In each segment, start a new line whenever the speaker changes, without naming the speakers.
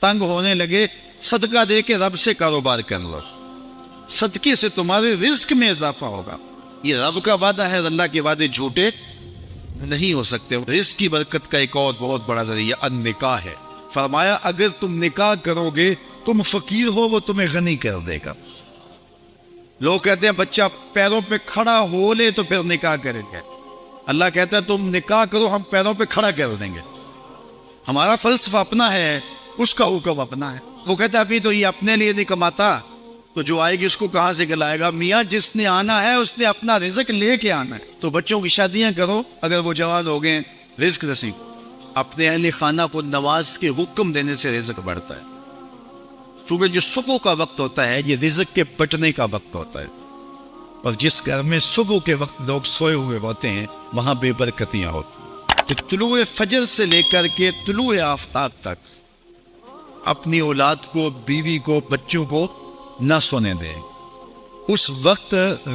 تنگ ہونے لگے صدقہ دے کے رب سے کاروبار کر لو، صدقے سے تمہارے رزق میں اضافہ ہوگا۔ یہ رب کا وعدہ ہے، اللہ کے وعدے جھوٹے نہیں ہو سکتے۔ رزق کی برکت کا ایک اور بہت بڑا ذریعہ النکاح ہے۔ فرمایا اگر تم نکاح کرو گے، تم فقیر ہو وہ تمہیں غنی کر دے گا۔ لوگ کہتے ہیں بچہ پیروں پہ کھڑا ہو لے تو پھر نکاح کریں گے، اللہ کہتا ہے تم نکاح کرو ہم پیروں پہ کھڑا کر دیں گے۔ ہمارا فلسفہ اپنا ہے، اس کا حکم اپنا ہے۔ وہ کہتا ہے ابھی تو یہ اپنے لیے نہیں کماتا تو جو آئے گی اس کو کہاں سے کھلائے گا؟ میاں جس نے آنا ہے اس نے اپنا رزق لے کے آنا ہے۔ تو بچوں کی شادیاں کرو اگر وہ جوان ہو گئے، رزق نصیب۔ اپنے اہل خانہ کو نماز کے حکم دینے سے رزق بڑھتا ہے، کیونکہ جو صبح کا وقت ہوتا ہے یہ رزق کے بٹنے کا وقت ہوتا ہے، اور جس گھر میں صبح کے وقت لوگ سوئے ہوئے ہوتے ہیں وہاں بے برکتیاں ہوتی ہیں۔ کہ طلوع فجر سے لے کر کے طلوع آفتاب تک اپنی اولاد کو، بیوی کو، بچوں کو نہ سونے دیں۔ اس وقت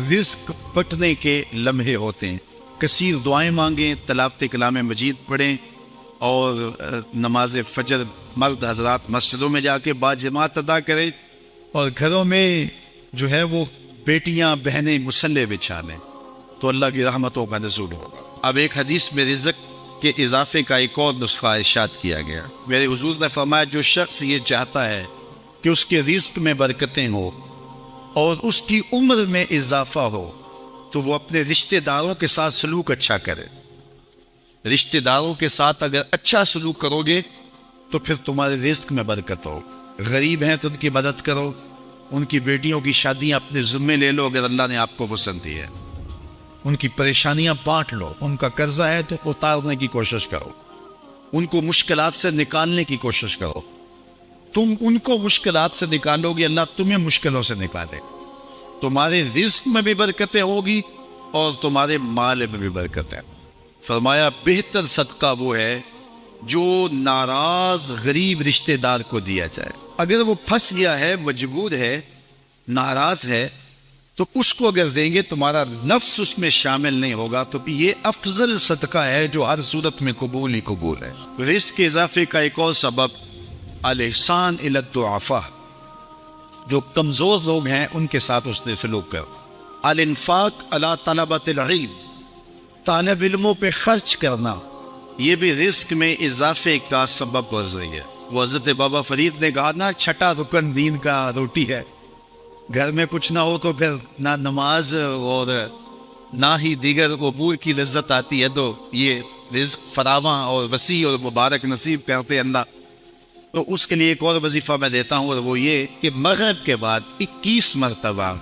رزق بٹنے کے لمحے ہوتے ہیں۔ کثیر دعائیں مانگیں، تلاوت کلام مجید پڑھیں، اور نماز فجر مرد حضرات مسجدوں میں جا کے باجماعت ادا کریں، اور گھروں میں جو ہے وہ بیٹیاں بہنیں مصلے بچھا لیں تو اللہ کی رحمتوں کا نزول ہوگا۔ اب ایک حدیث میں رزق کے اضافے کا ایک اور نسخہ ارشاد کیا گیا۔ میرے حضور نے فرمایا جو شخص یہ چاہتا ہے کہ اس کے رزق میں برکتیں ہو اور اس کی عمر میں اضافہ ہو تو وہ اپنے رشتہ داروں کے ساتھ سلوک اچھا کرے۔ رشتہ داروں کے ساتھ اگر اچھا سلوک کرو گے تو پھر تمہارے رزق میں برکت ہو۔ غریب ہیں تو ان کی مدد کرو، ان کی بیٹیوں کی شادیاں اپنے ذمے لے لو اگر اللہ نے آپ کو وسعت دی ہے، ان کی پریشانیاں بانٹ لو، ان کا قرضہ ہے تو اتارنے کی کوشش کرو، ان کو مشکلات سے نکالنے کی کوشش کرو۔ تم ان کو مشکلات سے نکالو گے، اللہ تمہیں مشکلوں سے نکالے۔ تمہارے رزق میں بھی برکتیں ہوگی اور تمہارے مال میں بھی برکتیں۔ فرمایا بہتر صدقہ وہ ہے جو ناراض غریب رشتہ دار کو دیا جائے۔ اگر وہ پھنس گیا ہے، مجبور ہے، ناراض ہے، تو اس کو اگر دیں گے تمہارا نفس اس میں شامل نہیں ہوگا، تو یہ افضل صدقہ ہے جو ہر صورت میں قبول ہی قبول ہے۔ رزق کے اضافے کا ایک اور سبب الاحسان الی الضعفاء، جو کمزور لوگ ہیں ان کے ساتھ اس نے سلوک کرو۔ الانفاق علی طلبۃ العلم، طالب علموں پہ خرچ کرنا، یہ بھی رزق میں اضافے کا سبب بن رہی ہے۔ وہ حضرت بابا فرید نے کہا نا چھٹا رکن دین کا روٹی ہے۔ گھر میں کچھ نہ ہو تو پھر نہ نماز اور نہ ہی دیگر امور کی لذت آتی ہے، تو یہ رزق فراواں اور وسیع اور مبارک نصیب کرتے اللہ۔ تو اس کے لیے ایک اور وظیفہ میں دیتا ہوں، اور وہ یہ کہ مغرب کے بعد 21 مرتبہ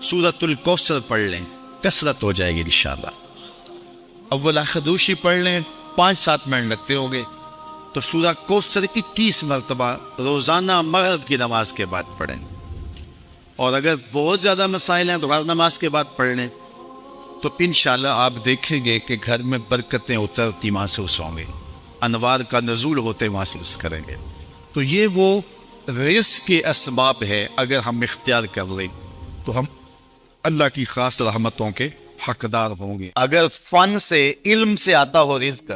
سورۃ الکوثر پڑھ لیں، کثرت ہو جائے گی انشاءاللہ۔ اول خدوشی پڑھ لیں، 5-7 منٹ لگتے ہوں گے، تو سورہ کوثر 21 مرتبہ روزانہ مغرب کی نماز کے بعد پڑھیں۔ اور اگر بہت زیادہ مسائل ہیں تو ہر نماز کے بعد پڑھ لیں، تو انشاءاللہ آپ دیکھیں گے کہ گھر میں برکتیں اترتی محسوس ہوں گے، انوار کا نزول ہوتے محسوس کریں گے۔ تو یہ وہ رزق کے اسباب ہے، اگر ہم اختیار کر لیں تو ہم اللہ کی خاص رحمتوں کے حقدار ہوں گے۔ اگر فن سے، علم سے آتا ہو رزق،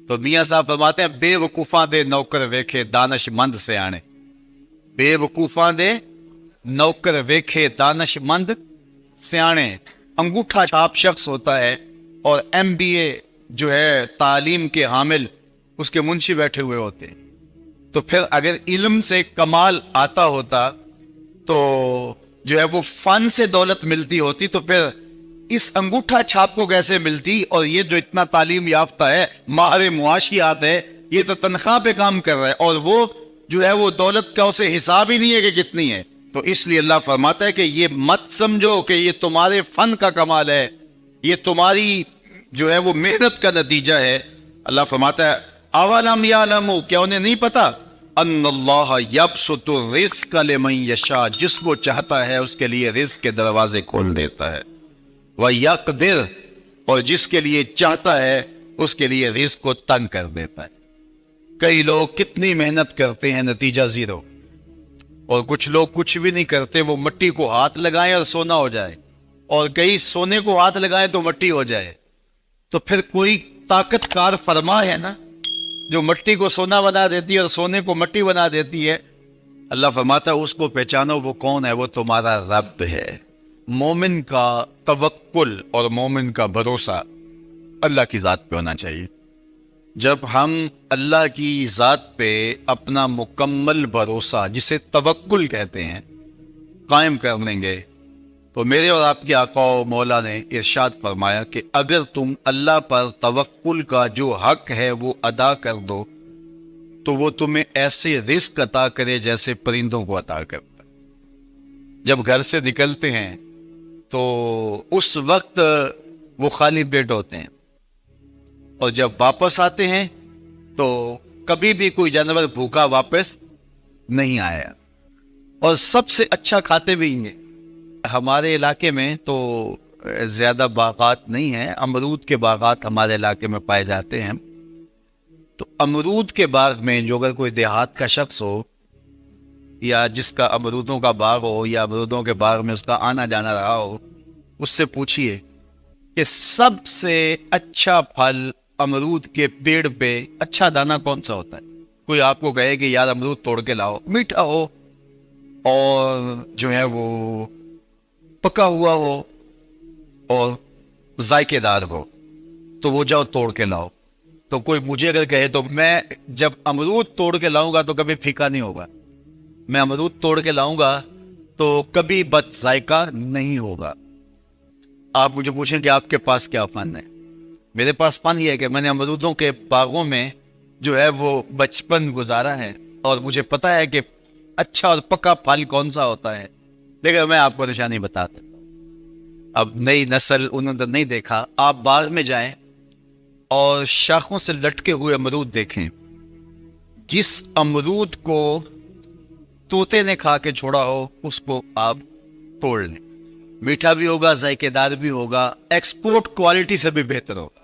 تو میاں صاحب فرماتے ہیں بے وقوفاں دے نوکر ویکھے دانش مند سے آنے۔ بے وقوفاں دے نوکر ویکھے دانش مند سیانے۔ انگوٹھا چھاپ شخص ہوتا ہے اور MBA جو ہے تعلیم کے حامل، اس کے منشی بیٹھے ہوئے ہوتے ہیں، تو پھر اگر علم سے کمال آتا ہوتا تو جو ہے وہ فن سے دولت ملتی ہوتی، تو پھر اس انگوٹھا چھاپ کو کیسے ملتی؟ اور یہ جو اتنا تعلیم یافتہ ہے، ماہر معاشیات ہے، یہ تو تنخواہ پہ کام کر رہا ہے، اور وہ جو ہے وہ دولت کا اسے حساب ہی نہیں ہے کہ کتنی ہے۔ تو اس لیے اللہ فرماتا ہے کہ یہ مت سمجھو کہ یہ تمہارے فن کا کمال ہے، یہ تمہاری جو ہے وہ محنت کا نتیجہ ہے۔ اللہ فرماتا ہے اولم یعلموا، کیا انہیں نہیں پتا؟ ان اللہ یبسط الرزق لمن یشاء، جس وہ چاہتا ہے اس کے لیے رزق کے دروازے کھول دیتا ہے، وَيَقْدِرْ، اور جس کے لیے چاہتا ہے اس کے لیے رزق کو تنگ کر دیتا ہے۔ کئی لوگ کتنی محنت کرتے ہیں، نتیجہ زیرو، اور کچھ لوگ کچھ بھی نہیں کرتے، وہ مٹی کو ہاتھ لگائیں اور سونا ہو جائے، اور کہیں سونے کو ہاتھ لگائے تو مٹی ہو جائے، تو پھر کوئی طاقت کار فرما ہے نا جو مٹی کو سونا بنا دیتی ہے اور سونے کو مٹی بنا دیتی ہے. اللہ فرماتا ہے اس کو پہچانو، وہ کون ہے؟ وہ تمہارا رب ہے. مومن کا توکل اور مومن کا بھروسہ اللہ کی ذات پہ ہونا چاہیے. جب ہم اللہ کی ذات پہ اپنا مکمل بھروسہ، جسے توکل کہتے ہیں، قائم کر لیں گے، تو میرے اور آپ کے آقا و مولا نے ارشاد فرمایا کہ اگر تم اللہ پر توکل کا جو حق ہے وہ ادا کر دو تو وہ تمہیں ایسے رزق عطا کرے جیسے پرندوں کو عطا کرتا ہے. جب گھر سے نکلتے ہیں تو اس وقت وہ خالی پیٹ ہوتے ہیں، اور جب واپس آتے ہیں تو کبھی بھی کوئی جانور بھوکا واپس نہیں آیا، اور سب سے اچھا کھاتے بھی ہیں. ہمارے علاقے میں تو زیادہ باغات نہیں ہیں، امرود کے باغات ہمارے علاقے میں پائے جاتے ہیں. تو امرود کے باغ میں جو اگر کوئی دیہات کا شخص ہو یا جس کا امرودوں کا باغ ہو یا امرودوں کے باغ میں اس کا آنا جانا رہا ہو، اس سے پوچھئے کہ سب سے اچھا پھل امرود کے پیڑ پہ اچھا دانہ کون سا ہوتا ہے. کوئی آپ کو کہے کہ یار امرود توڑ کے لاؤ، میٹھا ہو اور جو ہے وہ پکا ہوا ہو اور ذائقے دار ہو، تو وہ جاؤ توڑ کے لاؤ. تو کوئی مجھے اگر کہے تو میں جب امرود توڑ کے لاؤں گا تو کبھی پھیکا نہیں ہوگا، میں امرود توڑ کے لاؤں گا تو کبھی بد ذائقہ نہیں ہوگا. آپ مجھے پوچھیں کہ آپ کے پاس کیا فن ہے؟ میرے پاس فن یہ ہے کہ میں نے امرودوں کے باغوں میں جو ہے وہ بچپن گزارا ہے، اور مجھے پتا ہے کہ اچھا اور پکا پھل کون سا ہوتا ہے. دیکھیں میں آپ کو نشانی بتا دیتا ہوں. اب نئی نسل انہوں نے نہیں دیکھا، آپ باغ میں جائیں اور شاخوں سے لٹکے ہوئے امرود دیکھیں. جس امرود کو طوطے نے کھا کے چھوڑا ہو اس کو آپ توڑ لیں، میٹھا بھی ہوگا، ذائقے دار بھی ہوگا، ایکسپورٹ کوالٹی سے بھی بہتر ہوگا.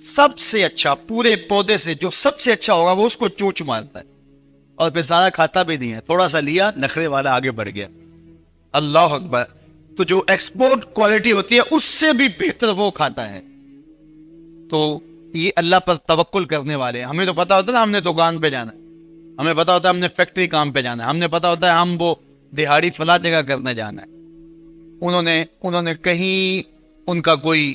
سب سے اچھا پورے پودے سے جو سب سے اچھا ہوگا وہ اس کو چونچ مارتا ہے اور پھر سارا کھاتا بھی نہیں ہے، تھوڑا سا لیا، نخرے والا آگے بڑھ گیا. اللہ اکبر. تو جو ایکسپورٹ کوالٹی ہوتی ہے اس سے بھی بہتر وہ کھاتا ہے. تو یہ اللہ پر توکل کرنے والے ہیں. ہمیں تو پتا ہوتا ہے نا ہم نے دکان پہ جانا ہے، ہمیں پتا ہوتا ہے ہم نے فیکٹری کام پہ جانا ہے، ہمیں پتا ہوتا ہے ہم وہ دہاڑی فلاں جگہ کرنے جانا ہے. انہوں نے کہیں ان کا کوئی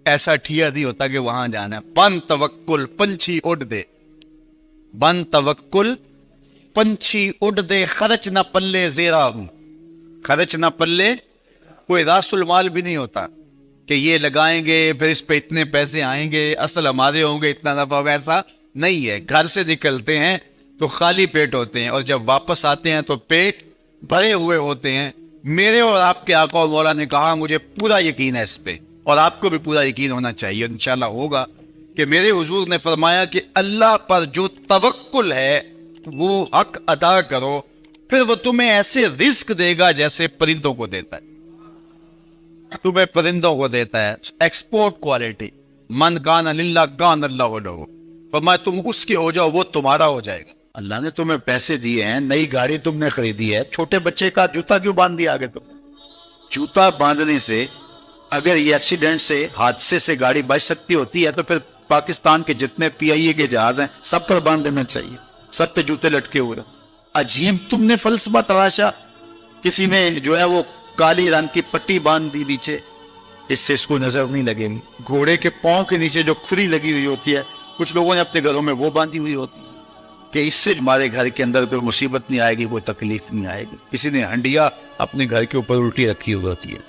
ایسا ٹھیا نہیں ہوتا کہ وہاں جانا ہے. بن توکل پنچھی اڑ دے، بن توکل پنچھی اڑ دے، خرچ نہ پلے زیرا ہوں. خرچ نہ پلے، کوئی راس المال بھی نہیں ہوتا کہ یہ لگائیں گے پھر اس پہ اتنے پیسے آئیں گے، اصل ہمارے ہوں گے، اتنا نفع ہوگا، ایسا نہیں ہے. گھر سے نکلتے ہیں تو خالی پیٹ ہوتے ہیں اور جب واپس آتے ہیں تو پیٹ بھرے ہوئے ہوتے ہیں. میرے اور آپ کے آقا و مولا نے کہا، مجھے پورا یقین ہے اس پہ اور آپ کو بھی پورا یقین ہونا چاہیے، انشاءاللہ ہوگا، کہ میرے حضور نے فرمایا کہ اللہ پر جو توکل ہے وہ حق ادا کرو، پھر وہ تمہیں ایسے رزق دے گا جیسے پرندوں کو دیتا ہے. تمہیں پرندوں کو دیتا ہے ایکسپورٹ کوالٹی. من کان للہ کان اللہ لہ، فرمایا تم اس کے ہو جاؤ وہ تمہارا ہو جائے گا. اللہ نے تمہیں پیسے دیے ہیں، نئی گاڑی تم نے خریدی ہے، چھوٹے بچے کا جوتا کیوں باندھ دیا آگے؟ تم جوتا باندھنے سے اگر یہ ایکسیڈنٹ سے، حادثے سے گاڑی بچ سکتی ہوتی ہے تو پھر پاکستان کے جتنے پی آئی اے کے جہاز ہیں سب پر باندھ دینا چاہیے، سب پہ جوتے لٹکے ہوئے. عجیب تم نے فلسفہ تراشا. کسی نے جو ہے وہ کالی رنگ کی پٹی باندھ دی نیچے، اس سے اس کو نظر نہیں لگے گی. گھوڑے کے پاؤں کے نیچے جو کھری لگی ہوئی ہوتی ہے کچھ لوگوں نے اپنے گھروں میں وہ باندھی ہوئی ہوتی ہے کہ اس سے ہمارے گھر کے اندر کوئی مصیبت نہیں آئے گی، کوئی تکلیف نہیں آئے گی. کسی نے ہنڈیا اپنے گھر کے اوپر الٹی رکھی ہوئی ہوتی ہے،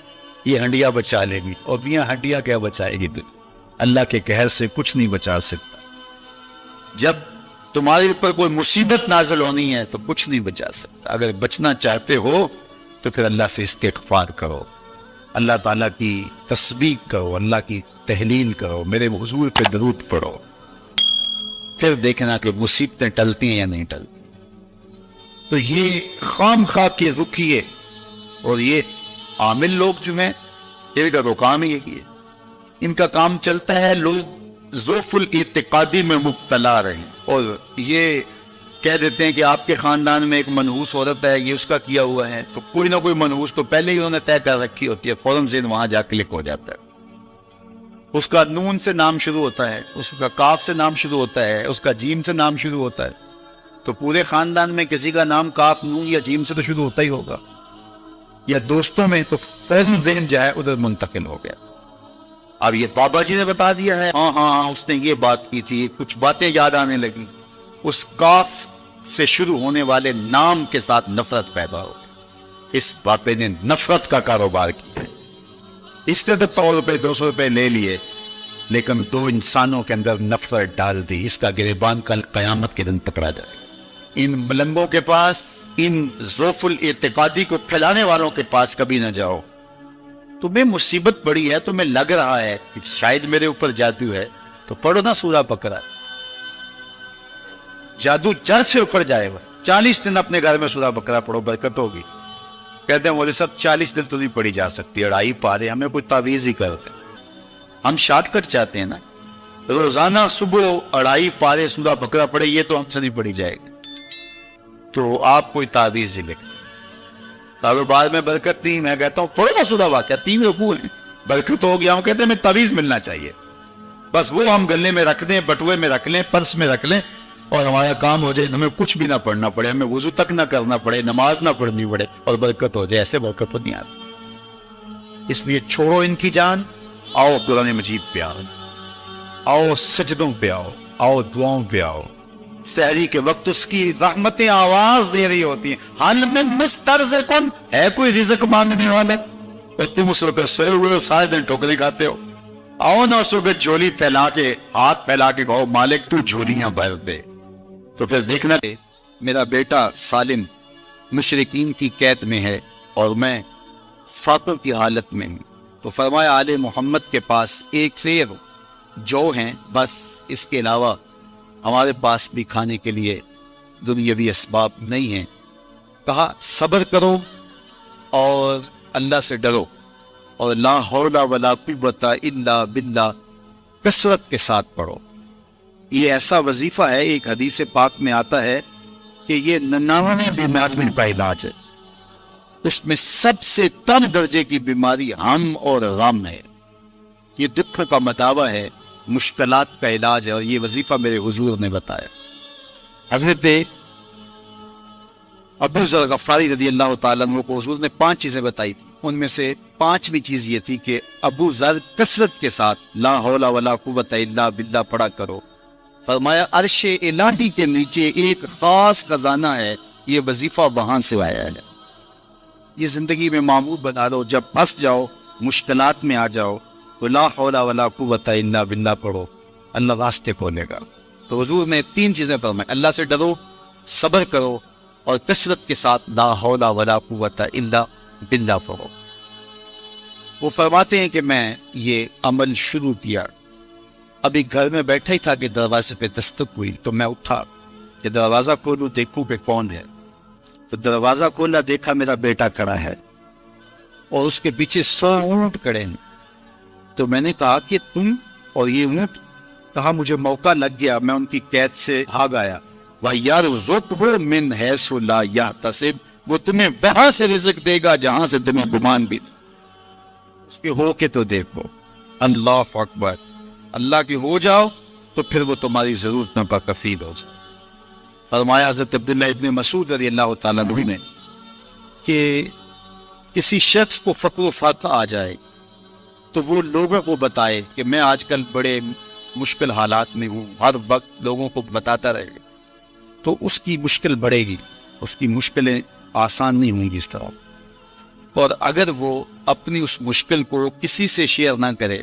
یہ ہنڈیا بچا لے گی، اور میاں ہنڈیا کیا بچائے گی؟ اللہ کے قہر سے کچھ نہیں بچا سکتا. جب تمہارے اوپر کوئی مصیبت نازل ہونی ہے تو کچھ نہیں بچا سکتا. اگر بچنا چاہتے ہو تو پھر اللہ سے استغفار کرو، اللہ تعالیٰ کی تسبیح کرو، اللہ کی تحلیل کرو، میرے حضور پہ درود پڑھو، پھر دیکھنا کہ مصیبتیں ٹلتی ہیں یا نہیں ٹلتی. تو یہ خام خواہ کے رکیے. اور یہ عامل لوگ جو ہیں ان کا تو کام ہی یہی ہے، ان کا کام چلتا ہے لوگ ضعف الاعتقادی میں مبتلا رہے ہیں. اور یہ
کہہ دیتے ہیں کہ آپ کے خاندان میں ایک منحوس عورت ہے، یہ اس کا کیا ہوا ہے، تو کوئی نہ کوئی منحوس تو پہلے ہی انہوں نے طے کر رکھی ہوتی ہے، فوراً ذہن وہاں جا کلک ہو جاتا ہے۔ اس کا نون سے نام شروع ہوتا ہے، اس کا کاف سے نام شروع ہوتا ہے، اس کا جیم سے نام شروع ہوتا ہے، تو پورے خاندان میں کسی کا نام کاف، نون یا جیم سے تو شروع ہوتا ہی ہوگا، یا دوستوں میں، تو فوراً ذہن جو ہے ادھر منتقل ہو گیا۔ اب یہ بابا جی نے بتا دیا ہے، ہاں اس نے یہ بات کی تھی، کچھ باتیں یاد آنے لگی، اس کاف سے شروع ہونے والے نام کے ساتھ نفرت پیدا ہو گئی۔ اس باپے نے نفرت کا کاروبار کیا ہے، اس نے تو 100 روپے 200 روپے لے لیے، لیکن دو انسانوں کے اندر نفرت ڈال دی۔ اس کا گریبان کل قیامت کے دن پکڑا جائے گا۔ ان ملنگوں کے پاس، ان ضعف الاعتقادی کو پھیلانے والوں کے پاس کبھی نہ جاؤ۔ تمہیں مصیبت پڑی ہے، تمہیں لگ رہا ہے کہ شاید میرے اوپر جادو ہے، تو پڑھو نا سورہ بقرہ، جادو جڑ سے اوپر جائے گا۔ 40 دن اپنے گھر میں سورہ بقرہ پڑھو، برکت ہوگی۔ کہتے ہیں مولوی صاحب 40 دن تو نہیں پڑھی جا سکتی، 2.5 پارے، ہمیں کوئی تعویذ ہی کرتے ہیں۔ ہم شارٹ کٹ چاہتے ہیں نا، روزانہ صبح 2.5 پارے سورہ بقرہ پڑھے، یہ تو ہم سے نہیں پڑھی جائے گی، تو آپ کوئی تعویذ ہی لکھ۔ کاروبار میں برکت نہیں، میں کہتا ہوں پڑھو نا سورہ واقعہ، 3 رکوع ہیں، برکت ہو گیا۔ ہم کہتے ہیں ہمیں تعویذ ملنا چاہیے، بس وہ ہم گلے میں رکھ دیں، بٹوے میں رکھ لیں، پرس میں رکھ لیں، اور ہمارا کام ہو جائے، ہمیں کچھ بھی نہ پڑھنا پڑے، ہمیں وضو تک نہ کرنا پڑے، نماز نہ پڑھنی پڑے، اور برکت ہو جائے۔ ایسے برکت تو نہیں آتی۔ اس لیے چھوڑو ان کی جان، آؤ قرآن مجید پہ آؤ، آؤ سجدوں پہ آؤ، آؤ دعاؤں پہ آؤ۔ سحری کے وقت اس کی رحمتیں آواز دے رہی ہوتی ہیں، حل من مسترزقن، ہے کوئی رزق مانگنے والا؟ اور تم اس وقت سوئے ہوئے سارے دن ٹھوکریں کھاتے ہو۔ آؤ نا اس وقت جھولی پھیلا کے، ہاتھ پھیلا کے کہو مالک تو جھولیاں بھر دے۔ تو پھر دیکھنا، میرا بیٹا سالم مشرکین کی قید میں ہے اور میں فقر کی حالت میں ہوں، تو فرمایا آل محمد کے پاس ایک سیر جو ہیں، بس اس کے علاوہ ہمارے پاس بھی کھانے کے لیے دنیاوی اسباب نہیں ہیں۔ کہا صبر کرو اور اللہ سے ڈرو، اور لا حول ولا قوت الا باللہ کثرت کے ساتھ پڑھو۔ یہ ایسا وظیفہ ہے، ایک حدیث پاک میں آتا ہے کہ یہ 99 بیماریوں کا علاج ہے، اس میں سب سے کم درجے کی بیماری ہم اور غم ہے، یہ دکھ کا مداوع ہے، مشکلات کا علاج ہے، اور یہ وظیفہ میرے حضور نے بتایا۔ حضرت ابو ذر غفاری رضی اللہ تعالیٰ عنہ کو حضور نے 5 چیزیں بتائی تھی، ان میں سے 5ویں چیز یہ تھی کہ ابو ذر کثرت کے ساتھ لا حول ولا قوت الا باللہ پڑھا کرو۔ فرمایا عرش الہی کے نیچے ایک خاص خزانہ ہے، یہ وظیفہ وہاں سے آیا ہے، یہ زندگی میں معمول بنا لو۔ جب پھنس جاؤ، مشکلات میں آ جاؤ، تو لا حول ولا قوت الا باللہ پڑھو، اللہ راستے کھولے گا۔ تو حضور نے 3 چیزیں فرمائی، اللہ سے ڈرو، صبر کرو، اور کثرت کے ساتھ لا حول ولا قوت الا باللہ پڑھو۔ وہ فرماتے ہیں کہ میں یہ عمل شروع کیا، ابھی گھر میں بیٹھا ہی تھا کہ دروازے پہ دستک ہوئی، تو میں اٹھا کہ دروازہ کھولوں دیکھوں کہ کون ہے۔ تو دروازہ کھولا، دیکھا میرا بیٹا کھڑا ہے اور اس کے پیچھے 100 اونٹ کھڑے ہیں۔ تو میں نے کہا کہ تم اور یہ اونٹ؟ کہا مجھے موقع لگ گیا، میں ان کی قید سے بھاگ آیا۔ وَيَرْزُقْهُ مِنْ حَيْثُ لَا يَحْتَسِبُ، وہ تمہیں وہاں سے رزق دے گا جہاں سے تمہیں گمان بھی نہیں۔ اس کے ہو کے تو دیکھو، اللہ اکبر، اللہ کے ہو جاؤ تو پھر وہ تمہاری ضرورتوں کا کفیل ہو جائے۔ فرمایا حضرت عبداللہ ابن مسعود رضی اللہ تعالیٰ عنہ نے کہ کسی شخص کو فقر و فاقہ آ جائے تو وہ لوگوں کو بتائے کہ میں آج کل بڑے مشکل حالات میں ہوں، ہر وقت لوگوں کو بتاتا رہے، تو اس کی مشکل بڑھے گی، اس کی مشکلیں آسان نہیں ہوں گی اس طرح۔ اور اگر وہ اپنی اس مشکل کو کسی سے شیئر نہ کرے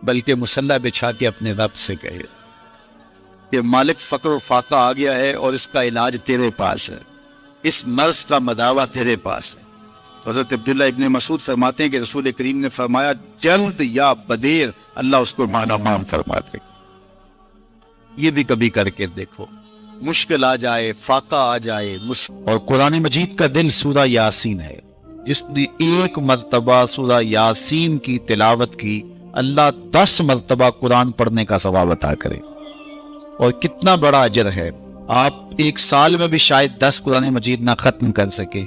بلکہ مسلح بچھا کے اپنے رب سے کہے کہ مالک فقر و فاقہ آ گیا ہے اور اس کا علاج تیرے پاس ہے، اس مرض کا مداوع تیرے پاس ہے۔ حضرت عبداللہ ابن مسعود فرماتے ہیں کہ رسول کریم نے فرمایا جلد یا بدیر اللہ اس کو مالا مان فرما دے۔ یہ بھی کبھی کر کے دیکھو، مشکل آ جائے، فاقہ آ جائے۔ اور قرآن مجید کا دل سورہ یاسین ہے، جس نے 1 مرتبہ سورہ یاسین کی تلاوت کی، اللہ 10 مرتبہ قرآن پڑھنے کا ثواب عطا کرے۔ اور کتنا بڑا اجر ہے، آپ ایک سال میں بھی شاید 10 قرآن مجید نہ ختم کر سکے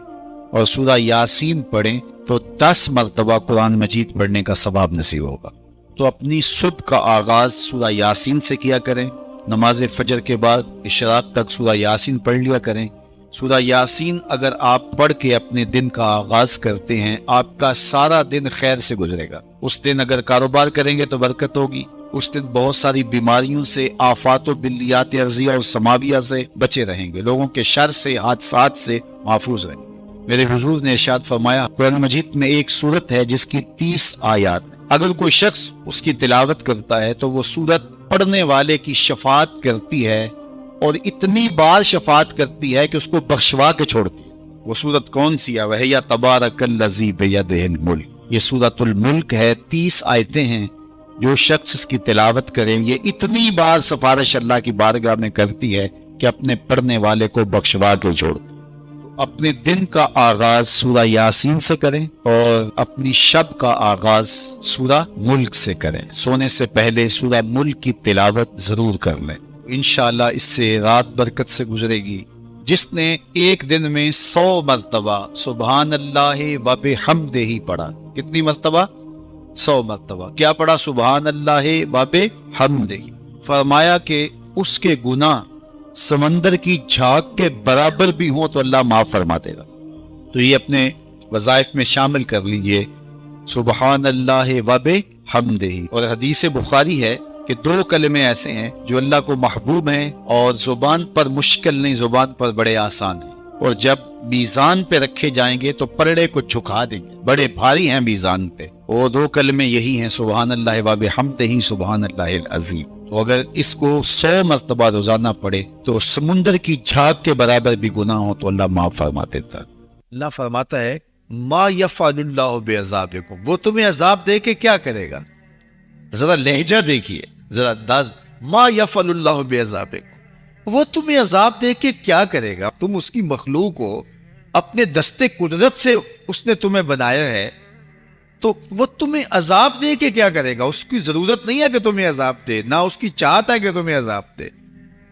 اور سورہ یاسین پڑھیں تو 10 مرتبہ قرآن مجید پڑھنے کا ثواب نصیب ہوگا۔ تو اپنی صبح کا آغاز سورہ یاسین سے کیا کریں، نماز فجر کے بعد اشراق تک سورہ یاسین پڑھ لیا کریں۔ سورہ یاسین اگر آپ پڑھ کے اپنے دن کا آغاز کرتے ہیں، آپ کا سارا دن خیر سے گزرے گا۔ اس دن اگر کاروبار کریں گے تو برکت ہوگی، اس دن بہت ساری بیماریوں سے، آفات و بلیات ارضیہ اور سماویہ سے بچے رہیں گے، لوگوں کے شر سے، حادثات سے محفوظ رہیں گے۔ میرے حضور نے ارشاد فرمایا، قرآن مجید میں ایک سورت ہے جس کی 30 آیات، اگر کوئی شخص اس کی تلاوت کرتا ہے تو وہ سورت پڑھنے والے کی شفاعت کرتی ہے، اور اتنی بار شفاعت کرتی ہے کہ اس کو بخشوا کے چھوڑتی ہے۔ وہ سورت کون سی ہے؟ وَهِيَ تَبَارَكَ الَّذِي بِيَدِهِ الْمُلْكُ، یہ سورت الملک ہے، 30 آیتیں ہیں۔ جو شخص اس کی تلاوت کرے، یہ اتنی بار سفارش اللہ کی بارگاہ میں کرتی ہے کہ اپنے پڑھنے والے کو بخشوا کے چھوڑتی ہے۔ اپنے دن کا آغاز سورہ یاسین سے کریں اور اپنی شب کا آغاز سورہ ملک سے کریں۔ سونے سے پہلے سورہ ملک کی تلاوت ضرور کر لیں، انشاءاللہ اس سے رات برکت سے گزرے گی۔ جس نے ایک دن میں 100 مرتبہ سبحان اللہ و بحمدہ پڑھا، کتنی مرتبہ؟ 100 مرتبہ کیا پڑھا؟ سبحان اللہ و بحمدہ، فرمایا کہ اس کے گناہ سمندر کی جھاگ کے برابر بھی ہوں تو اللہ معاف فرما دے گا۔ تو یہ اپنے وظائف میں شامل کر لیجئے، سبحان اللہ و بحمدہ۔ اور حدیث بخاری ہے کہ 2 کلمے ایسے ہیں جو اللہ کو محبوب ہیں اور زبان پر مشکل نہیں، زبان پر بڑے آسان ہیں، اور جب میزان پہ رکھے جائیں گے تو پلڑے کو جھکا دیں گے، بڑے بھاری ہیں میزان پہ۔ وہ 2 کلمے یہی ہیں، سبحان اللہ و بحمدہ، سبحان اللہ العظیم۔ تو اگر اس کو 100 مرتبہ روزانہ پڑھے تو سمندر کی جھاگ کے برابر بھی گناہ ہو تو اللہ معاف فرما دیتا ہے۔
اللہ فرماتا ہے ما یفعل اللہ بعذابکم، وہ تمہیں عذاب دے کے کیا کرے گا؟ ذرا لہجہ دیکھیے، ذرا انداز، ما یفعل اللہ بعذابکم، وہ تمہیں عذاب دے کے کیا کرے گا؟ تم اس کی مخلوق ہو، اپنے دستے قدرت سے اس نے تمہیں بنایا ہے، تو وہ تمہیں عذاب دے کے کیا کرے گا؟ اس کی ضرورت نہیں ہے کہ تمہیں عذاب دے، نہ اس کی چاہت ہے کہ تمہیں عذاب دے۔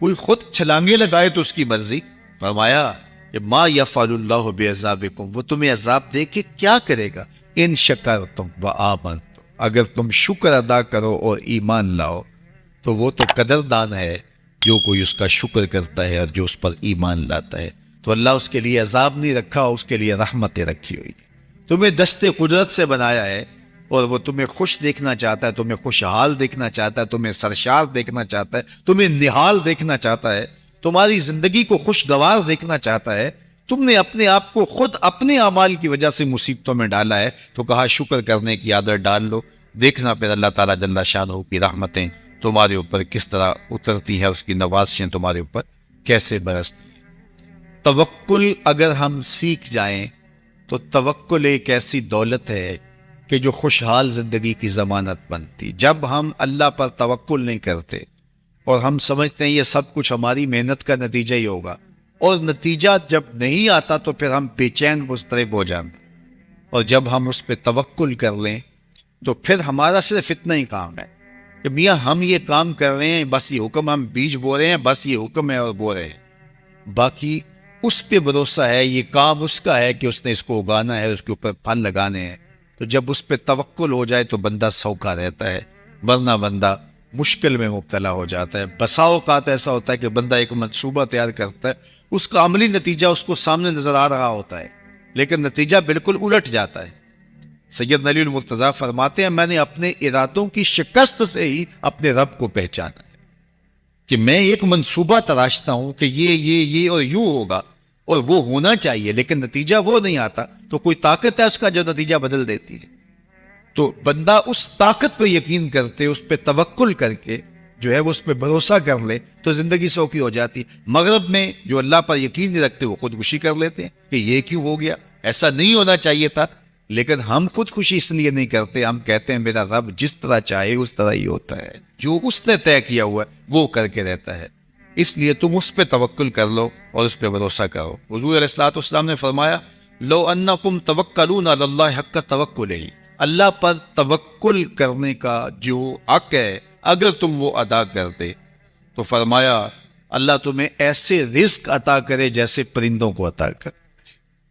کوئی خود چھلانگے لگائے تو اس کی مرضی۔ فرمایا کہ ما یفعل اللہ بعذابکم، وہ تمہیں عذاب دے کے کیا کرے گا؟ ان شکرتم وآمنتم، اگر تم شکر ادا کرو اور ایمان لاؤ تو وہ تو قدردان ہے جو کوئی اس کا شکر کرتا ہے اور جو اس پر ایمان لاتا ہے۔ تو اللہ اس کے لیے عذاب نہیں رکھا، اس کے لیے رحمتیں رکھی ہوئی۔ تمہیں دستے قدرت سے بنایا ہے اور وہ تمہیں خوش دیکھنا چاہتا ہے، تمہیں خوشحال دیکھنا چاہتا ہے، تمہیں سرشار دیکھنا چاہتا ہے، تمہیں نہال دیکھنا چاہتا ہے، تمہاری زندگی کو خوشگوار دیکھنا چاہتا ہے۔ تم نے اپنے آپ کو خود اپنے اعمال کی وجہ سے مصیبتوں میں ڈالا ہے، تو کہا شکر کرنے کی عادت ڈال لو، دیکھنا پھر اللہ تعالیٰ جل شانہ کی رحمتیں تمہارے اوپر کس طرح اترتی ہیں، اس کی نوازشیں تمہارے اوپر کیسے برستی ہیں۔ توکل اگر ہم سیکھ جائیں تو توکل ایک ایسی دولت ہے کہ جو خوشحال زندگی کی ضمانت بنتی۔ جب ہم اللہ پر توکل نہیں کرتے اور ہم سمجھتے ہیں یہ سب کچھ ہماری محنت کا نتیجہ ہی ہوگا، اور نتیجہ جب نہیں آتا تو پھر ہم بے چین مضطرب ہو جاتے، اور جب ہم اس پہ توکل کر لیں تو پھر ہمارا صرف اتنا ہی کام ہے کہ میاں ہم یہ کام کر رہے ہیں، بس یہ حکم، ہم بیج بو رہے ہیں، بس یہ حکم ہے اور بو رہے ہیں، باقی اس پہ بھروسہ ہے، یہ کام اس کا ہے کہ اس نے اس کو اگانا ہے، اس کے اوپر پھل لگانے ہیں۔ تو جب اس پہ توکل ہو جائے تو بندہ سوکھا رہتا ہے، ورنہ بندہ مشکل میں مبتلا ہو جاتا ہے۔ بسا اوقات ایسا ہوتا ہے کہ بندہ ایک منصوبہ تیار کرتا ہے، اس کا عملی نتیجہ اس کو سامنے نظر آ رہا ہوتا ہے، لیکن نتیجہ بالکل الٹ جاتا ہے۔ سید علی المرتضیٰ فرماتے ہیں میں نے اپنے ارادوں کی شکست سے ہی اپنے رب کو پہچانا ہے، کہ میں ایک منصوبہ تراشتا ہوں کہ یہ اور یوں ہوگا اور وہ ہونا چاہیے، لیکن نتیجہ وہ نہیں آتا، تو کوئی طاقت ہے اس کا جو نتیجہ بدل دیتی ہے۔ تو بندہ اس طاقت پہ یقین کرتے، اس پہ توکل کر کے جو ہے وہ اس پہ بھروسہ کر لے تو زندگی سوکھی ہو جاتی۔ مغرب میں جو اللہ پر یقین نہیں رکھتے وہ خودکشی کر لیتے ہیں کہ یہ کیوں ہو گیا، ایسا نہیں ہونا چاہیے تھا، لیکن ہم خودکشی اس لیے نہیں کرتے، ہم کہتے ہیں میرا رب جس طرح چاہے اس طرح ہی ہوتا ہے، جو اس نے طے کیا ہوا ہے وہ کر کے رہتا ہے، اس لیے تم اس پہ توکل کر لو اور اس پہ بھروسہ کرو۔ حضور علیہ الصلوۃ والسلام نے فرمایا لو انکم توکلون علی اللہ حق توکلہ، اللہ پر توکل کرنے کا جو حق ہے اگر تم وہ ادا کرتے، تو فرمایا اللہ تمہیں ایسے رزق عطا کرے جیسے پرندوں کو عطا کرے.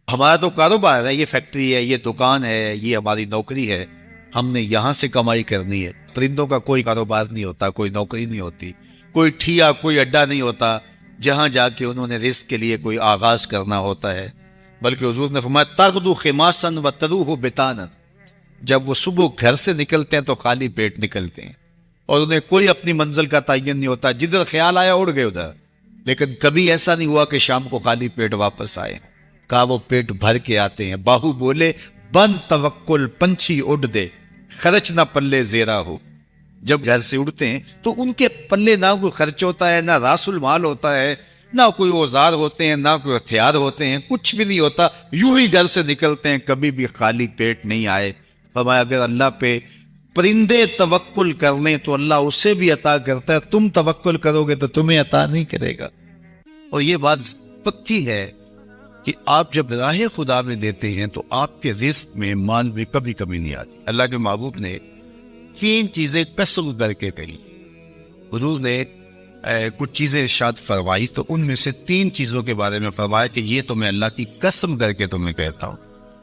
ہمارا تو کاروبار ہے, یہ فیکٹری ہے, یہ دکان ہے, یہ ہماری نوکری ہے, ہم نے یہاں سے کمائی کرنی ہے. پرندوں کا کوئی کاروبار نہیں ہوتا, کوئی نوکری نہیں ہوتی, کوئی ٹھیا, کوئی اڈا نہیں ہوتا جہاں جا کے انہوں نے رزق کے لیے کوئی آغاز کرنا ہوتا ہے. بلکہ حضور نے فرمایا تغدو خماسا وتروح بطانا, جب وہ صبح گھر سے نکلتے ہیں تو خالی پیٹ نکلتے ہیں اور انہیں کوئی اپنی منزل کا تعین نہیں ہوتا, جدھر خیال آیا اڑ گئے ادھر. لیکن کبھی ایسا نہیں ہوا کہ شام کو خالی پیٹ واپس آئے. کہا وہ پیٹ بھر کے آتے ہیں. باہو بولے بند توکل پنچھی اڑ دے, خرچ نہ پلے زیرا ہو. جب گھر سے اڑتے ہیں تو ان کے پلے نہ کوئی خرچ ہوتا ہے, نہ راس المال ہوتا ہے, نہ کوئی اوزار ہوتے ہیں, نہ کوئی ہتھیار ہوتے ہیں, کچھ بھی نہیں ہوتا. یوں ہی گھر سے نکلتے ہیں, کبھی بھی خالی پیٹ نہیں آئے. فرمایا اگر اللہ پہ پرندے توکل کر لیں تو اللہ اسے بھی عطا کرتا ہے, تم توکل کرو گے تو تمہیں عطا نہیں کرے گا. اور یہ بات پکی ہے کہ آپ جب راہ خدا میں دیتے ہیں تو آپ کے رزق میں مال میں کبھی کمی نہیں آتی. اللہ کے محبوب نے 3 چیزیں قسم کر کے کہی. حضور نے کچھ چیزیں ارشاد فرمائی تو ان میں سے 3 چیزوں کے بارے میں فرمایا کہ یہ تو میں اللہ کی قسم کر کے تمہیں کہتا ہوں.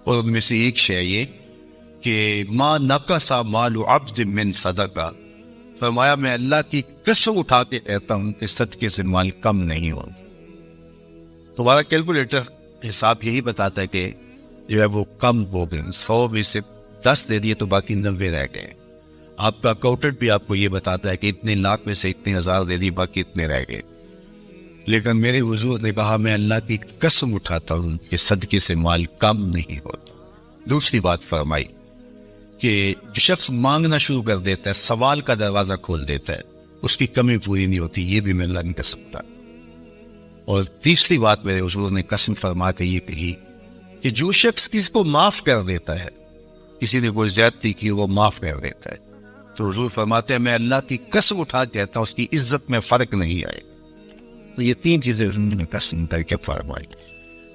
اور ان میں سے ایک شے یہ کہ ما نقص مال عبد من صدقہ. فرمایا میں اللہ کی قسم اٹھا کے کہتا ہوں کہ صدقے سے مال کم نہیں ہوتا. تمہارا کیلکولیٹر حساب یہی بتاتا ہے کہ جو ہے وہ کم ہو گئے. 100 میں سے 10 دے دیے تو باقی 90 رہ گئے. آپ کا اکاؤنٹنٹ بھی آپ کو یہ بتاتا ہے کہ اتنے لاکھ میں سے اتنے ہزار دے دیے, باقی اتنے رہ گئے. لیکن میرے حضور نے کہا میں اللہ کی قسم اٹھاتا ہوں کہ صدقے سے مال کم نہیں ہوتا. دوسری بات فرمائی کہ جو شخص مانگنا شروع کر دیتا ہے, سوال کا دروازہ کھول دیتا ہے, اس کی کمی پوری نہیں ہوتی. یہ بھی میں اللہ کی قسم اٹھاتا. اور تیسری بات میرے حضور نے قسم فرما کے یہ کہی کہ جو شخص کسی کو معاف کر دیتا ہے, کسی نے کوئی زیادتی کی وہ معاف کر دیتا ہے, تو حضور فرماتے ہیں میں اللہ کی قسم اٹھا کے کہتا ہوں اس کی عزت میں فرق نہیں آئے. تو یہ 3 چیزیں حضور نے قسم کر کے فرمائی.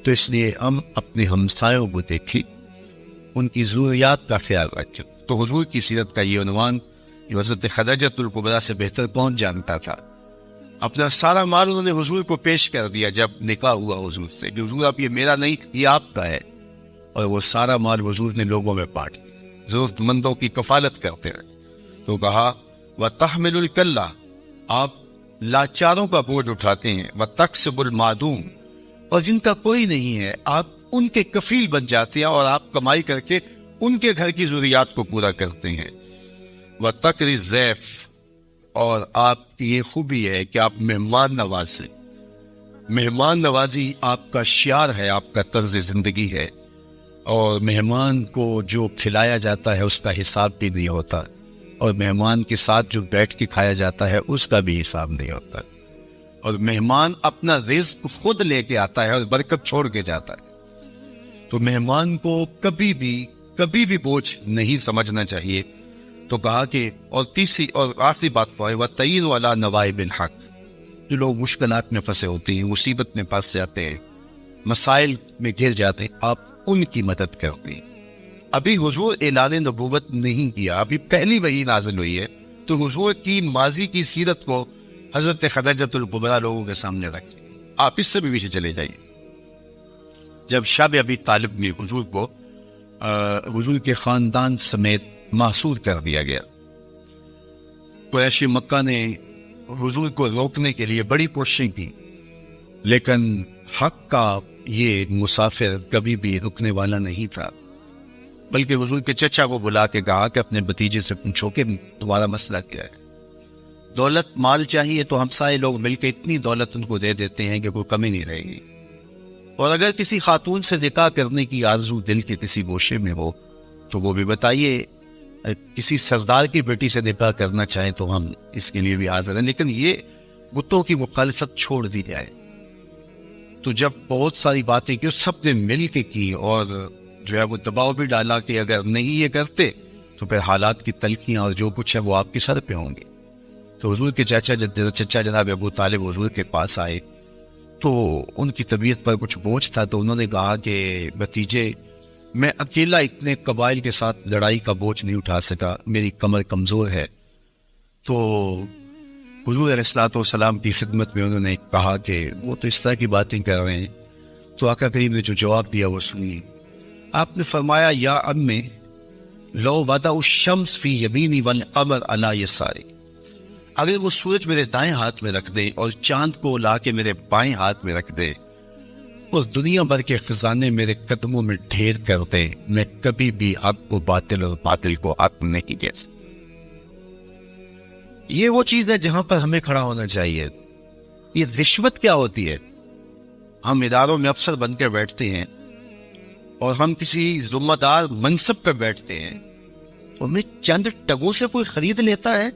تو اس لیے ہم اپنے ہمسایوں کو دیکھیں, ان کی ضروریات کا خیال رکھیں. تو حضور کی سیرت کا یہ عنوان جو حضرت خدیجہ الکبریٰ سے بہتر پہنچ جانتا تھا, اپنا سارا مال انہوں نے حضور کو پیش کر دیا جب نکاح ہوا حضور سے کہ حضور آپ یہ میرا نہیں, یہ آپ کا ہے. اور وہ سارا مال حضور نے لوگوں میں بانٹ دیا, ضرورت مندوں کی کفالت کرتے رہے. تو کہا وَتَحْمِلُ الْكَلَّةَ, آپ لاچاروں کا بوجھ اٹھاتے ہیں, وَتَكْسِبُ الْمَعْدُومَ, اور جن کا کوئی نہیں ہے آپ ان کے کفیل بن جاتے ہیں اور آپ کمائی کر کے ان کے گھر کی ضروریات کو پورا کرتے ہیں. وَتَقْرِ الضَّيْفَ, اور آپ کی یہ خوبی ہے کہ آپ مہمان نواز ہیں. مہمان نوازی آپ کا شعار ہے, آپ کا طرز زندگی ہے. اور مہمان کو جو کھلایا جاتا ہے اس کا حساب بھی نہیں ہوتا, اور مہمان کے ساتھ جو بیٹھ کے کھایا جاتا ہے اس کا بھی حساب نہیں ہوتا. اور مہمان اپنا رزق خود لے کے آتا ہے اور برکت چھوڑ کے جاتا ہے. تو مہمان کو کبھی بھی بوجھ نہیں سمجھنا چاہیے. تو کہا کہ اور تیسری اور آخری بات وَتَعِينُ عَلَى نَوَائِبِ الْحَقِّ, جو لوگ مشکلات میں پھنسے ہوتے ہیں, مصیبت میں پھنس جاتے ہیں, مسائل میں گر جاتے ہیں, آپ ان کی مدد کرتے ہیں. ابھی حضور اعلان نبوت نہیں کیا, ابھی پہلی وحی نازل ہوئی ہے, تو حضور کی ماضی کی سیرت کو حضرت خدیجہ الکبریٰ لوگوں کے سامنے رکھیں. آپ اس سے بھی پیچھے چلے جائیے. جب شب ابی طالب میں حضور کو حضور کے خاندان سمیت محصور کر دیا گیا, قریش مکہ نے حضور کو روکنے کے لیے بڑی کوششیں کی, لیکن حق کا یہ مسافر کبھی بھی رکنے والا نہیں تھا. بلکہ حضور کے چچا کو بلا کے کہا کہ اپنے بھتیجے سے پوچھو کہ تمہارا مسئلہ کیا ہے. دولت مال چاہیے تو ہمسائے لوگ مل کے اتنی دولت ان کو دے دیتے ہیں کہ کوئی کمی نہیں رہے گی. اور اگر کسی خاتون سے نکاح کرنے کی آرزو دل کے کسی گوشے میں ہو تو وہ بھی بتائیے. کسی سردار کی بیٹی سے نکاح کرنا چاہیں تو ہم اس کے لیے بھی حاضر ہیں, لیکن یہ بتوں کی مخالفت چھوڑ دی جائے. تو جب بہت ساری باتیں کی سب نے مل کے کی, اور جو ہے وہ دباؤ بھی ڈالا کہ اگر نہیں یہ کرتے تو پھر حالات کی تلخیاں اور جو کچھ ہے وہ آپ کے سر پہ ہوں گے. تو حضور کے چچا جناب ابو طالب حضور کے پاس آئے تو ان کی طبیعت پر کچھ بوجھ تھا. تو انہوں نے کہا کہ بھتیجے, میں اکیلا اتنے قبائل کے ساتھ لڑائی کا بوجھ نہیں اٹھا سکا, میری کمر کمزور ہے. تو
حضور علیہ الصلوۃ والسلام کی خدمت میں انہوں نے کہا کہ وہ تو اس طرح کی باتیں کر رہے ہیں. تو آقا کریم نے جو جواب دیا وہ سنیے. آپ نے فرمایا یا امی لو وضع الشمس فی یمینی والقمر علی یساری، اگر وہ سورج میرے دائیں ہاتھ میں رکھ دیں اور چاند کو لا کے میرے بائیں ہاتھ میں رکھ دے اور دنیا بھر کے خزانے میرے قدموں میں ڈھیر کر دے، میں کبھی بھی حق کو باطل اور باطل کو حق نہیں کہہ سکتا. یہ وہ چیز ہے جہاں پر ہمیں کھڑا ہونا چاہیے. یہ رشوت کیا ہوتی ہے؟ ہم اداروں میں افسر بن کے بیٹھتے ہیں اور ہم کسی ذمہ دار منصب پہ بیٹھتے ہیں، ہمیں چند ٹگوں سے کوئی خرید لیتا ہے،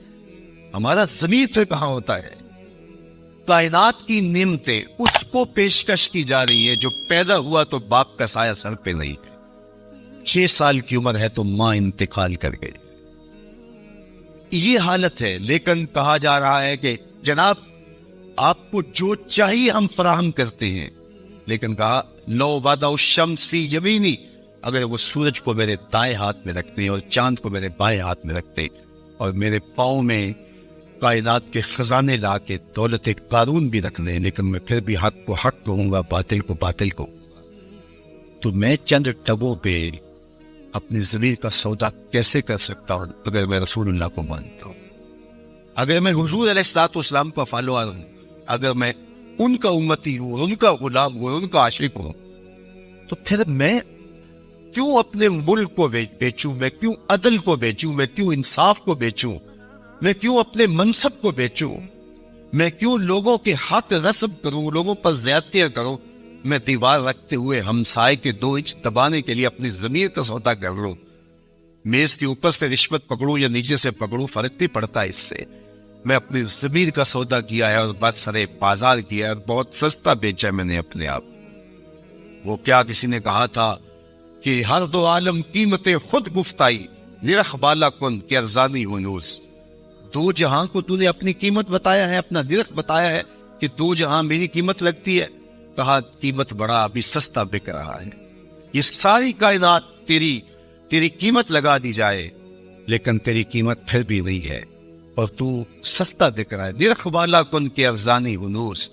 ہمارا ضمیر پھر کہاں ہوتا ہے؟ کائنات کی نعمتیں اس کو پیشکش کی جا رہی ہے جو پیدا ہوا تو باپ کا سایہ سر پہ نہیں ہے، 6 سال کی عمر ہے تو ماں انتقال کر گئی. یہ حالت ہے. لیکن کہا جا رہا ہے کہ جناب آپ کو جو چاہیے ہم فراہم کرتے ہیں، لیکن کہا لو وضع الشمس فی یمینی، اگر وہ سورج کو میرے دائیں ہاتھ میں رکھتے اور چاند کو میرے بائیں ہاتھ میں رکھتے اور میرے پاؤں میں کائنات کے خزانے لا کے دولت قارون بھی رکھ دیں، لیکن میں پھر بھی حق کو حق کہوں گا، باطل کو باطل کو، تو میں چند ٹبوں پہ اپنی ضمیر کا سودا کیسے کر سکتا ہوں اگر میں رسول اللہ کو مانتا ہوں، اگر میں حضور علیہ الصلوۃ والسلام کا فالوور ہوں، اگر میں ان کا امتی ہوں، ان کا غلام ہوں، ان کا عاشق ہوں، تو پھر میں کیوں اپنے ملک کو بیچوں، میں کیوں عدل کو بیچوں، میں کیوں انصاف کو بیچوں، میں کیوں اپنے منصب کو بیچوں، میں کیوں لوگوں کے حق غصب کروں، لوگوں پر زیادتیاں کروں، میں دیوار رکھتے ہوئے ہمسائے کے 2 انچ دبانے کے لیے اپنی ضمیر کا سودا کر لوں، میز کے اوپر سے رشوت پکڑوں یا نیچے سے پکڑوں، فرق نہیں پڑتا اس سے. میں اپنی ضمیر کا سودا کیا ہے اور برسرے بازار کیا ہے اور بہت سستا بیچا ہے میں نے اپنے آپ. وہ کیا کسی نے کہا تھا کہ ہر 2 عالم قیمتیں خود گفتائی نرخ بالا کن کہ ارزانی ہنوس، 2 جہاں کو تو نے اپنی قیمت بتایا ہے، اپنا نرخ بتایا ہے کہ 2 جہاں میری قیمت لگتی ہے. کہا قیمت بڑا ابھی سستا بک رہا ہے. یہ ساری کائنات تیری قیمت لگا دی جائے لیکن تیری قیمت پھر بھی نہیں ہے اور تو سستا بک رہا ہے. نرخ بالا کن کے ارزانی ہنوس،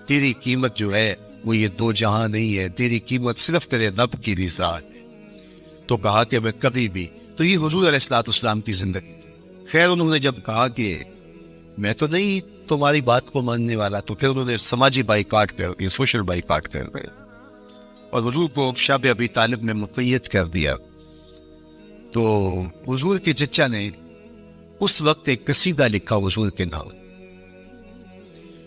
تیری قیمت جو ہے وہ یہ 2 جہاں نہیں ہے، تیری قیمت صرف تیرے رب کی رضا ہے. تو کہا کہ میں کبھی بھی، تو یہ حضور علیہ الصلوۃ والسلام کی زندگی تھی. خیر انہوں نے جب کہا کہ میں تو نہیں تمہاری بات کو ماننے والا، تو پھر انہوں نے سماجی بائیکاٹ کر دیا، سوشل بائیکاٹ کر دیا اور حضور کو شب ابی طالب میں مقید کر دیا. تو حضور کے چچا نے اس وقت ایک قصیدہ لکھا حضور کے نام،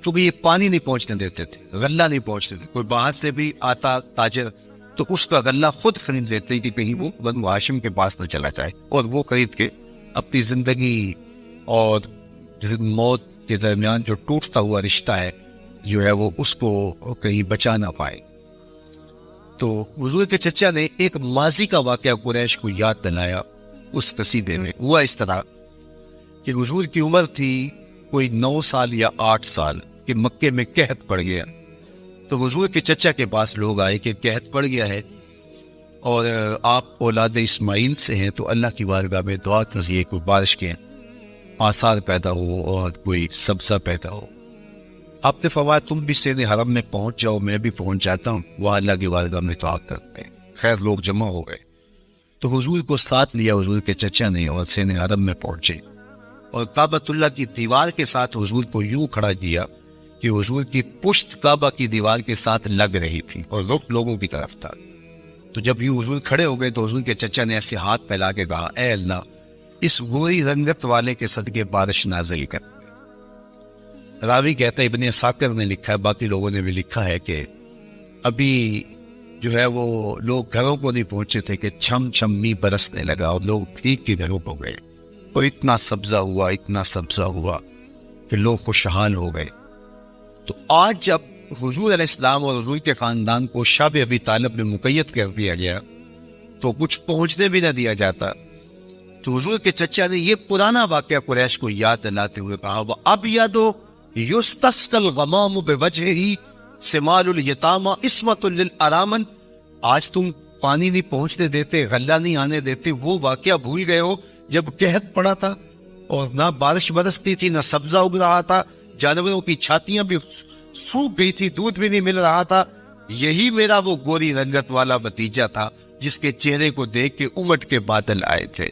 کیونکہ یہ پانی نہیں پہنچنے دیتے تھے، غلہ نہیں پہنچتے تھے. کوئی باہر سے بھی آتا تاجر تو اس کا غلہ خود خرید لیتے کہ کہیں وہ بنو ہاشم کے پاس نہ چلا جائے، اور وہ خرید کے اپنی زندگی اور موت کے درمیان جو ٹوٹتا ہوا رشتہ ہے جو ہے وہ اس کو کہیں بچا نہ پائے. تو حضور کے چچا نے ایک ماضی کا واقعہ قریش کو یاد دلایا اس قصیدے میں. ہوا اس طرح کہ حضور کی عمر تھی کوئی 9 سال یا 8 سال کہ مکے میں قحط پڑ گیا. تو حضور کے چچا کے پاس لوگ آئے کہ قحط پڑ گیا ہے اور آپ اولاد اسماعیل سے ہیں، تو اللہ کی بارگاہ میں دعا کیجیے کوئی بارش کے آثار پیدا ہو اور کوئی سبزہ پیدا ہو. آپ نے فرمایا تم بھی سین حرم میں پہنچ جاؤ، میں بھی پہنچ جاتا ہوں، وہاں اللہ کی بارگاہ میں دعا کرتے ہیں. خیر لوگ جمع ہو گئے تو حضور کو ساتھ لیا حضور کے چچا نے اور سین حرم میں پہنچے اور کعبۃ اللہ کی دیوار کے ساتھ حضور کو یوں کھڑا کیا کہ حضور کی پشت کعبہ کی دیوار کے ساتھ لگ رہی تھی اور رخ لوگوں کی طرف تھا. تو جب یوں حضور کھڑے ہو گئے تو حضور کے چچا نے ایسے ہاتھ پھیلا کے کہا اے اللہ اس گوری رنگت والے کے صدقے بارش نازل کر. راوی کہتا ہے ابن فاکر نے لکھا ہے، باقی لوگوں نے بھی لکھا ہے کہ ابھی جو ہے وہ لوگ گھروں کو نہیں پہنچے تھے کہ چھم چھم می برسنے لگا اور لوگ ٹھیک کے گھروں کو گئے اور اتنا سبزہ ہوا کہ لوگ خوشحال ہو گئے. تو آج جب حضور علیہ السلام اور حضور کے خاندان کو شب ابی طالب میں مقید کر دیا گیا تو کچھ پہنچنے بھی نہ دیا جاتا. تو حضور کے چچا نے یہ پرانا واقعہ قریش کو یاد دلاتے ہوئے کہا وَأَبْيَضُ يُسْتَسْقَى الْغَمَامُ بِوَجْهِهِ سِمَالُ الْيَتَامَى عِصْمَةٌ لِلْأَرَامِلِ. آج تم پانی نہیں پہنچنے دیتے، غلہ نہیں آنے دیتے، وہ واقعہ بھول گئے ہو جب قحط پڑا تھا
اور نہ بارش برستی تھی، نہ سبزہ اگ رہا تھا، جانوروں کی چھاتیاں بھی سوکھ گئی تھی، دودھ بھی نہیں مل رہا تھا. یہی میرا وہ گوری رنگت والا بھتیجا تھا جس کے چہرے کو دیکھ کے امٹ کے بادل آئے تھے.